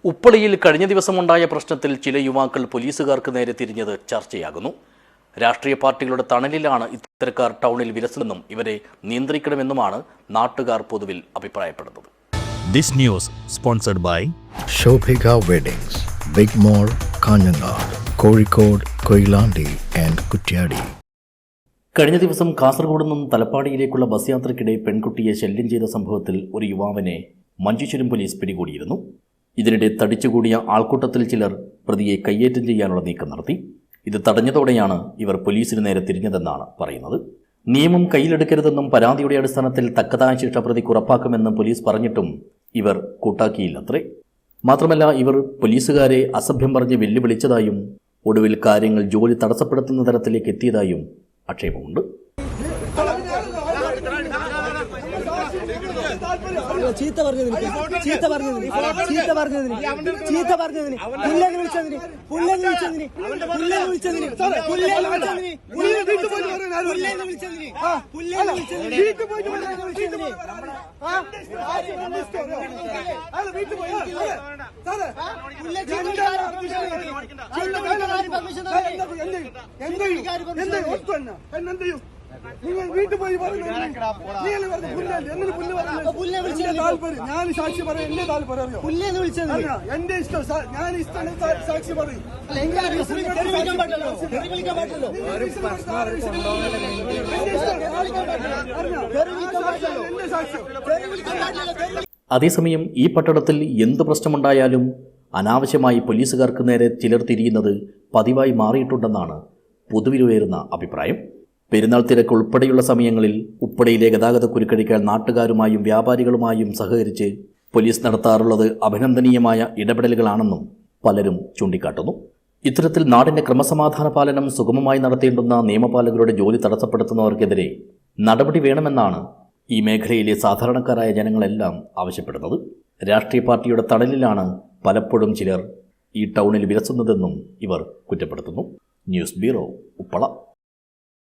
ഉപ്പളയിൽ കഴിഞ്ഞ ദിവസമുണ്ടായ പ്രശ്നത്തിൽ ചില യുവാക്കൾ പോലീസുകാർക്ക് നേരെ തിരിഞ്ഞത് ചർച്ചയാകുന്നു. രാഷ്ട്രീയ പാർട്ടികളുടെ തണലിലാണ് ഇത്തരക്കാർ ടൗണിൽ വിലസുമെന്നും ഇവരെ നിയന്ത്രിക്കണമെന്നുമാണ് നാട്ടുകാർ പൊതുവിൽ അഭിപ്രായപ്പെടുന്നത്. This news sponsored by Shobhika Weddings, Big Mall, Kanjangad, Kozhikode, Koilandi and Kuttiyadi. കഴിഞ്ഞ ദിവസം കാസർഗോഡ് നിന്നും തലപ്പാടിയിലേക്കുള്ള ബസ് യാത്രയ്ക്കിടെ പെൺകുട്ടിയെ ശല്യം ചെയ്ത സംഭവത്തിൽ ഒരു യുവാവിനെ മഞ്ചേശ്വരം പോലീസ് പിടികൂടിയിരുന്നു. ഇതിനിടെ തടിച്ചുകൂടിയ ആൾക്കൂട്ടത്തിൽ ചിലർ പ്രതിയെ കയ്യേറ്റം ചെയ്യാനുള്ള നീക്കം നടത്തി. ഇത് തടഞ്ഞതോടെയാണ് ഇവർ പോലീസിന് നേരെ തിരിഞ്ഞതെന്നാണ് പറയുന്നത്. നിയമം കയ്യിലെടുക്കരുതെന്നും പരാതിയുടെ അടിസ്ഥാനത്തിൽ തക്കതായ ശിക്ഷ പ്രതിക്ക് ഉറപ്പാക്കുമെന്നും പോലീസ് പറഞ്ഞിട്ടും ഇവർ കൂട്ടാക്കിയില്ലത്രേ. മാത്രമല്ല, ഇവർ പോലീസുകാരെ അസഭ്യം പറഞ്ഞ് വെല്ലുവിളിച്ചതായും ഒടുവിൽ കാര്യങ്ങൾ ജോലി തടസ്സപ്പെടുത്തുന്ന തരത്തിലേക്ക് എത്തിയതായും ആക്ഷേപമുണ്ട്. ചീത്ത പറഞ്ഞതിന് നിങ്ങൾ വീട്ടിൽ പോയി ഞാൻ സാക്ഷി പറയും. എന്റെ താല്പര്യം എന്റെ ഇഷ്ടം, ഞാൻ ഇഷ്ടം സാക്ഷി പറയും. അതേസമയം ഈ പട്ടണത്തിൽ എന്ത് പ്രശ്നമുണ്ടായാലും അനാവശ്യമായി പോലീസുകാർക്ക് നേരെ ചിലർ തിരിയുന്നത് പതിവായി മാറിയിട്ടുണ്ടെന്നാണ് പൊതുവിലുയരുന്ന അഭിപ്രായം. പെരുന്നാൾ തിരക്ക് ഉൾപ്പെടെയുള്ള സമയങ്ങളിൽ ഉപ്പളയിലെ ഗതാഗതക്കുരുക്കഴിക്കാൻ നാട്ടുകാരുമായും വ്യാപാരികളുമായും സഹകരിച്ച് പോലീസ് നടത്താറുള്ളത് അഭിനന്ദനീയമായ ഇടപെടലുകളാണെന്നും പലരും ചൂണ്ടിക്കാട്ടുന്നു. ഇത്തരത്തിൽ നാടിന്റെ ക്രമസമാധാന പാലനം സുഗമമായി നടത്തേണ്ടുന്ന നിയമപാലകരുടെ ജോലി തടസ്സപ്പെടുത്തുന്നവർക്കെതിരെ നടപടി വേണമെന്നാണ് ഈ മേഖലയിലെ സാധാരണക്കാരായ ജനങ്ങളെല്ലാം ആവശ്യപ്പെടുന്നത്. രാഷ്ട്രീയ പാർട്ടിയുടെ തണലിലാണ് പലപ്പോഴും ചിലർ ഈ ടൗണിൽ വിലസുന്നതെന്നും ഇവർ കുറ്റപ്പെടുത്തുന്നു. News bureau, Uppala.